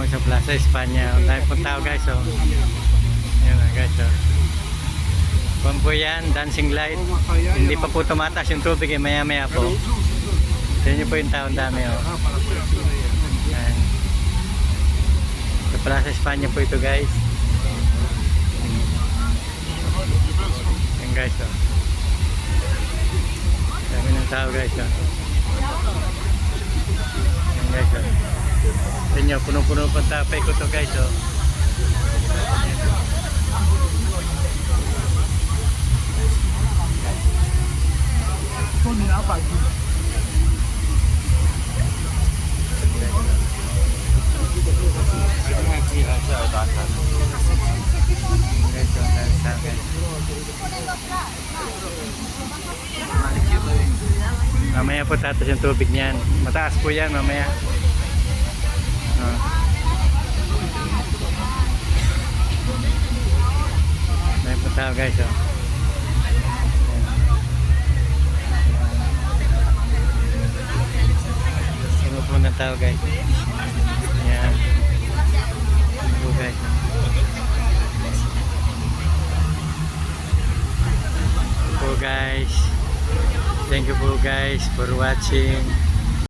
kami sa Plaza Espanya. Dahil pong tao guys, oh. Ayan na guys, oh. Kung po yan, dancing light. Hindi pa po tumataas yung tubig, eh, maya maya po. Tignan nyo po yung tao, dami, oh. Ayan. Sa Plaza Espanya po ito guys. Ayan guys, oh. Dami ng tao guys, oh. Ayan guys, oh. Tignan nyo, puno-puno pang tapay ko to guys, oh. Mamaya po tatas yung tubig niyan. Mataas po yan mamaya. May po tao guys, oh. Sino po ng tao guys? Yan. Sino po guys? Thank you po guys for watching.